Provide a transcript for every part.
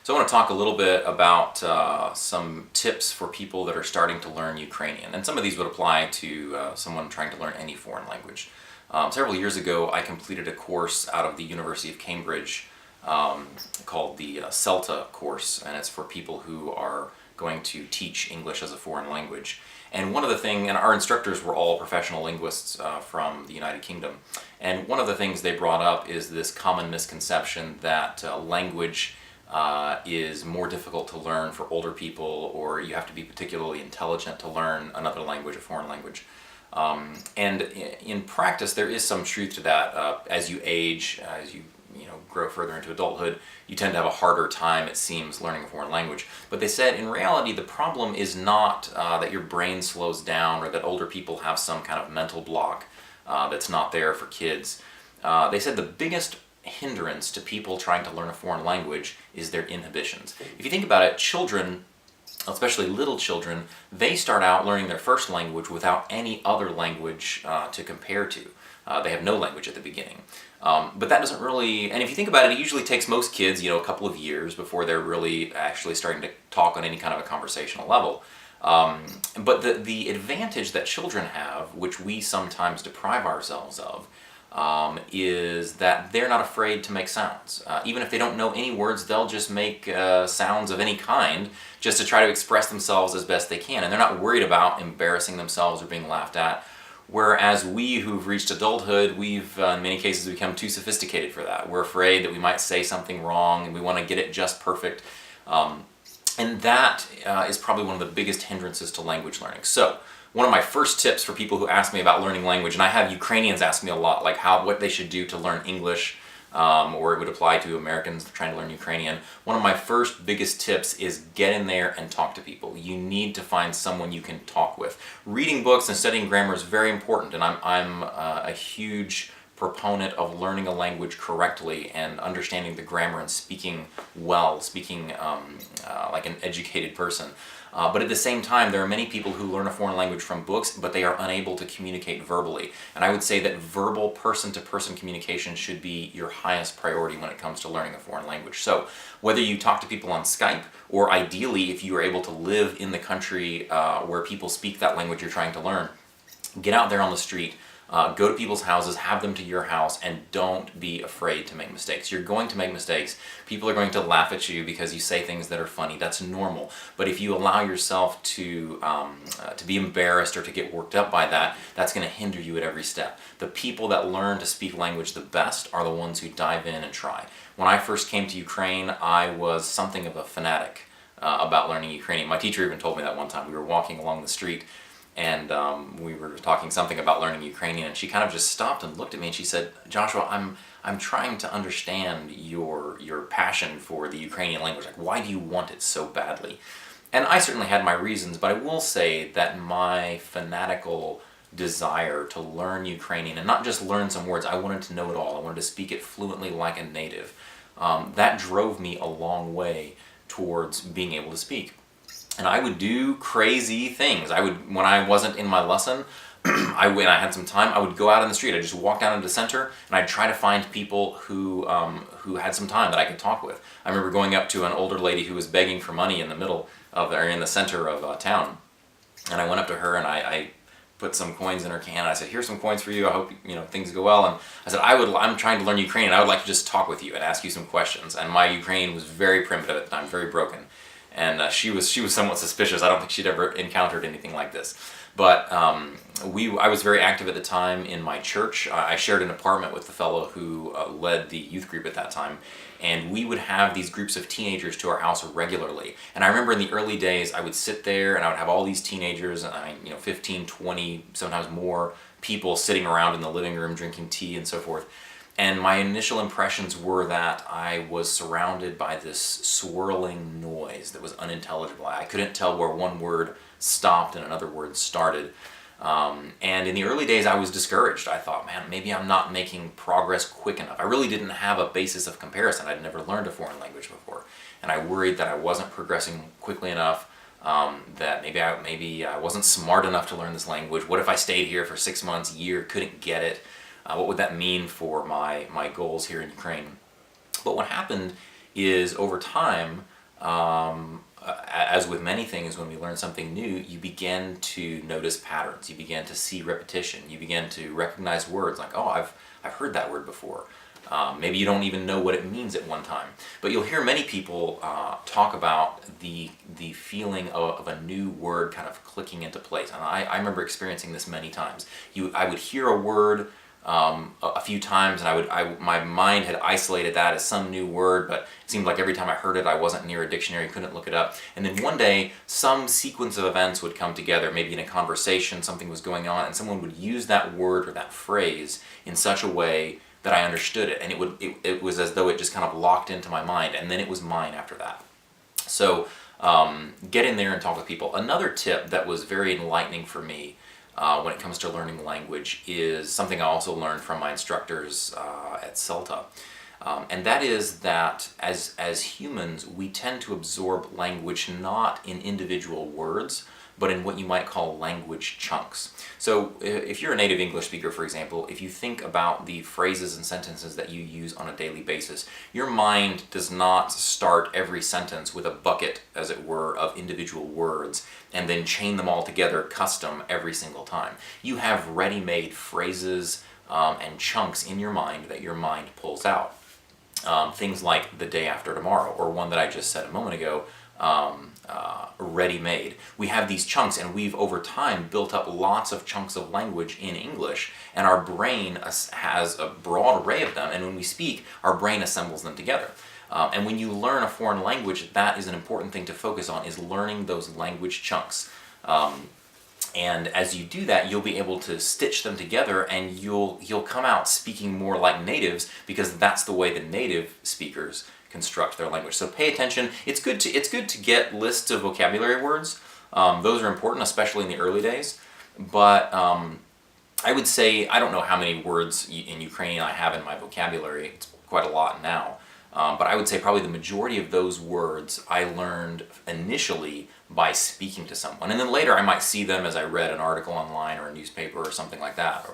So I want to talk a little bit about some tips for people that are starting to learn Ukrainian. And some of these would apply to someone trying to learn any foreign language. Several years ago, I completed a course out of the University of Cambridge called the CELTA course, and it's for people who are going to teach English as a foreign language. And one of the things, and our instructors were all professional linguists from the United Kingdom, and one of the things they brought up is this common misconception that language is more difficult to learn for older people, or you have to be particularly intelligent to learn another language, a foreign language. And in practice, there is some truth to that. As you age, as you grow further into adulthood, you tend to have a harder time, it seems, learning a foreign language. But they said, in reality, the problem is not that your brain slows down or that older people have some kind of mental block that's not there for kids. They said the biggest hindrance to people trying to learn a foreign language is their inhibitions. If you think about it, children, especially little children, they start out learning their first language without any other language to compare to. They have no language at the beginning. But that doesn't really, and if you think about it, it usually takes most kids, a couple of years before they're really actually starting to talk on any kind of a conversational level. But the advantage that children have, which we sometimes deprive ourselves of, is that they're not afraid to make sounds. Even if they don't know any words, they'll just make sounds of any kind just to try to express themselves as best they can. And they're not worried about embarrassing themselves or being laughed at. Whereas we who've reached adulthood, we've in many cases become too sophisticated for that. We're afraid that we might say something wrong and we want to get it just perfect. And that is probably one of the biggest hindrances to language learning. So one of my first tips for people who ask me about learning language, and I have Ukrainians ask me a lot, like what they should do to learn English, or it would apply to Americans trying to learn Ukrainian. One of my first biggest tips is get in there and talk to people. You need to find someone you can talk with. Reading books and studying grammar is very important, and I'm a huge proponent of learning a language correctly and understanding the grammar and speaking well, speaking like an educated person. But at the same time, there are many people who learn a foreign language from books, but they are unable to communicate verbally. And I would say that verbal person-to-person communication should be your highest priority when it comes to learning a foreign language. So whether you talk to people on Skype, or ideally if you are able to live in the country where people speak that language you're trying to learn, get out there on the street, go to people's houses, have them to your house, and don't be afraid to make mistakes. You're going to make mistakes. People are going to laugh at you because you say things that are funny. That's normal. But if you allow yourself to be embarrassed or to get worked up by that, that's going to hinder you at every step. The people that learn to speak language the best are the ones who dive in and try. When I first came to Ukraine, I was something of a fanatic about learning Ukrainian. My teacher even told me that one time. We were walking along the street, and we were talking something about learning Ukrainian, and she kind of just stopped and looked at me and she said, "Joshua, I'm trying to understand your passion for the Ukrainian language. Like, why do you want it so badly?" And I certainly had my reasons, but I will say that my fanatical desire to learn Ukrainian, and not just learn some words, I wanted to know it all. I wanted to speak it fluently like a native. That drove me a long way towards being able to speak. And I would do crazy things. When I wasn't in my lesson, when I had some time, I would go out in the street. I'd just walk down into the center, and I'd try to find people who had some time that I could talk with. I remember going up to an older lady who was begging for money in the center of town, and I went up to her and I put some coins in her can. And I said, "Here's some coins for you. I hope things go well." And I said, "I'm trying to learn Ukrainian. I would like to just talk with you and ask you some questions." And my Ukrainian was very primitive at the time, very broken. And she was somewhat suspicious. I don't think she'd ever encountered anything like this. But I was very active at the time in my church. I shared an apartment with the fellow who led the youth group at that time. And we would have these groups of teenagers to our house regularly. And I remember in the early days, I would sit there and I would have all these teenagers, 15, 20, sometimes more people sitting around in the living room drinking tea and so forth. And my initial impressions were that I was surrounded by this swirling noise that was unintelligible. I couldn't tell where one word stopped and another word started. And in the early days, I was discouraged. I thought, man, maybe I'm not making progress quick enough. I really didn't have a basis of comparison. I'd never learned a foreign language before. And I worried that I wasn't progressing quickly enough, that maybe I wasn't smart enough to learn this language. What if I stayed here for 6 months, a year, couldn't get it? What would that mean for my goals here in Ukraine? But what happened is, over time, as with many things, when we learn something new, you begin to notice patterns. You begin to see repetition. You begin to recognize words like, oh, I've heard that word before. Maybe you don't even know what it means at one time. But you'll hear many people talk about the feeling of a new word kind of clicking into place. And I remember experiencing this many times. I would hear a word a few times, and my mind had isolated that as some new word, but it seemed like every time I heard it, I wasn't near a dictionary, couldn't look it up. And then one day, some sequence of events would come together, maybe in a conversation, something was going on, and someone would use that word or that phrase in such a way that I understood it, and it was as though it just kind of locked into my mind, and then it was mine after that. So get in there and talk with people. Another tip that was very enlightening for me when it comes to learning language is something I also learned from my instructors at CELTA. And that is that as humans, we tend to absorb language not in individual words, but in what you might call language chunks. So if you're a native English speaker, for example, if you think about the phrases and sentences that you use on a daily basis, your mind does not start every sentence with a bucket, as it were, of individual words and then chain them all together custom every single time. You have ready-made phrases and chunks in your mind that your mind pulls out. Things like the day after tomorrow, or one that I just said a moment ago, ready-made. We have these chunks, and we've over time built up lots of chunks of language in English, and our brain has a broad array of them, and when we speak, our brain assembles them together. And when you learn a foreign language, that is an important thing to focus on, is learning those language chunks. And as you do that, you'll be able to stitch them together, and you'll come out speaking more like natives, because that's the way the native speakers construct their language. So pay attention. It's good to get lists of vocabulary words. Those are important, especially in the early days. But I would say, I don't know how many words in Ukrainian I have in my vocabulary. It's quite a lot now. But I would say probably the majority of those words I learned initially by speaking to someone. And then later I might see them as I read an article online or a newspaper or something like that.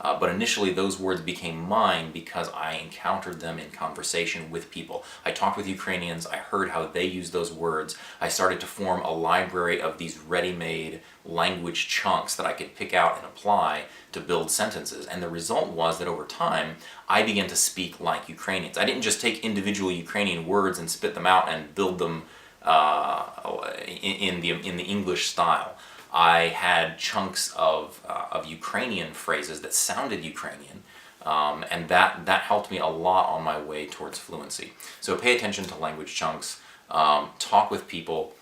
But initially those words became mine because I encountered them in conversation with people. I talked with Ukrainians, I heard how they use those words. I started to form a library of these ready-made language chunks that I could pick out and apply to build sentences. And the result was that over time, I began to speak like Ukrainians. I didn't just take individual Ukrainian words and spit them out and build them in the English style. I had chunks of Ukrainian phrases that sounded Ukrainian, and that helped me a lot on my way towards fluency. So pay attention to language chunks, talk with people.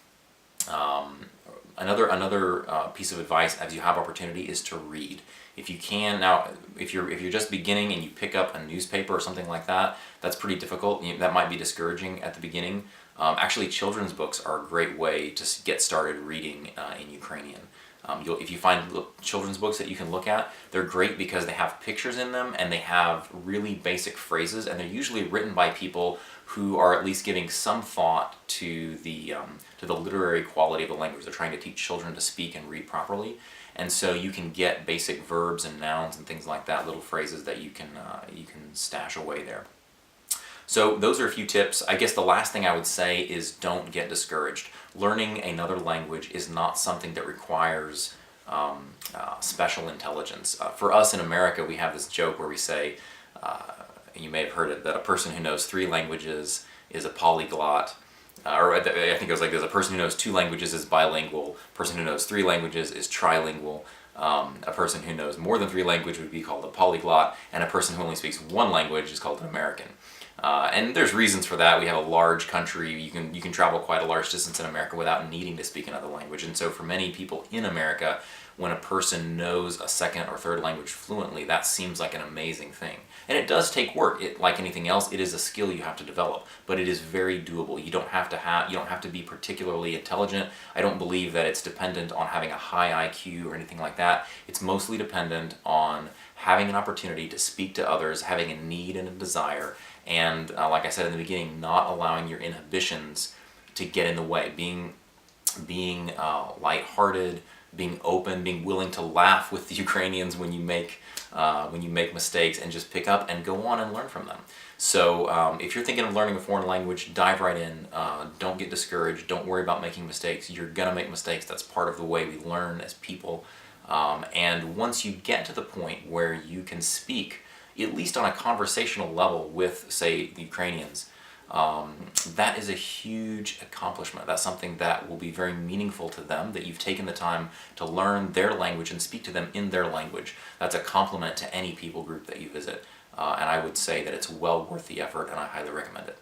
Another piece of advice as you have opportunity is to read. If you can, now if you're just beginning and you pick up a newspaper or something like that, that's pretty difficult. That might be discouraging at the beginning. Actually, children's books are a great way to get started reading in Ukrainian. If you find children's books that you can look at, they're great because they have pictures in them and they have really basic phrases, and they're usually written by people who are at least giving some thought to the literary quality of the language. They're trying to teach children to speak and read properly, and so you can get basic verbs and nouns and things like that, little phrases that you can stash away there. So those are a few tips. I guess the last thing I would say is don't get discouraged. Learning another language is not something that requires special intelligence. For us in America, we have this joke where we say, you may have heard it, that a person who knows 3 languages is a polyglot. Or I think it was like this: a person who knows 2 languages is bilingual, a person who knows 3 languages is trilingual, a person who knows more than 3 languages would be called a polyglot, and a person who only speaks 1 language is called an American. And there's reasons for that. We have a large country. You can travel quite a large distance in America without needing to speak another language. And so for many people in America, when a person knows a second or third language fluently, that seems like an amazing thing. And it does take work. Like anything else, it is a skill you have to develop, but it is very doable. You don't have to be particularly intelligent. I don't believe that it's dependent on having a high IQ or anything like that. It's mostly dependent on having an opportunity to speak to others, having a need and a desire, and like I said in the beginning, not allowing your inhibitions to get in the way. Being lighthearted, being open, being willing to laugh with the Ukrainians when you make mistakes, and just pick up and go on and learn from them. So if you're thinking of learning a foreign language, dive right in. Don't get discouraged. Don't worry about making mistakes. You're gonna make mistakes. That's part of the way we learn as people. And once you get to the point where you can speak, at least on a conversational level with, say, the Ukrainians, that is a huge accomplishment. That's something that will be very meaningful to them, that you've taken the time to learn their language and speak to them in their language. That's a compliment to any people group that you visit. And I would say that it's well worth the effort, and I highly recommend it.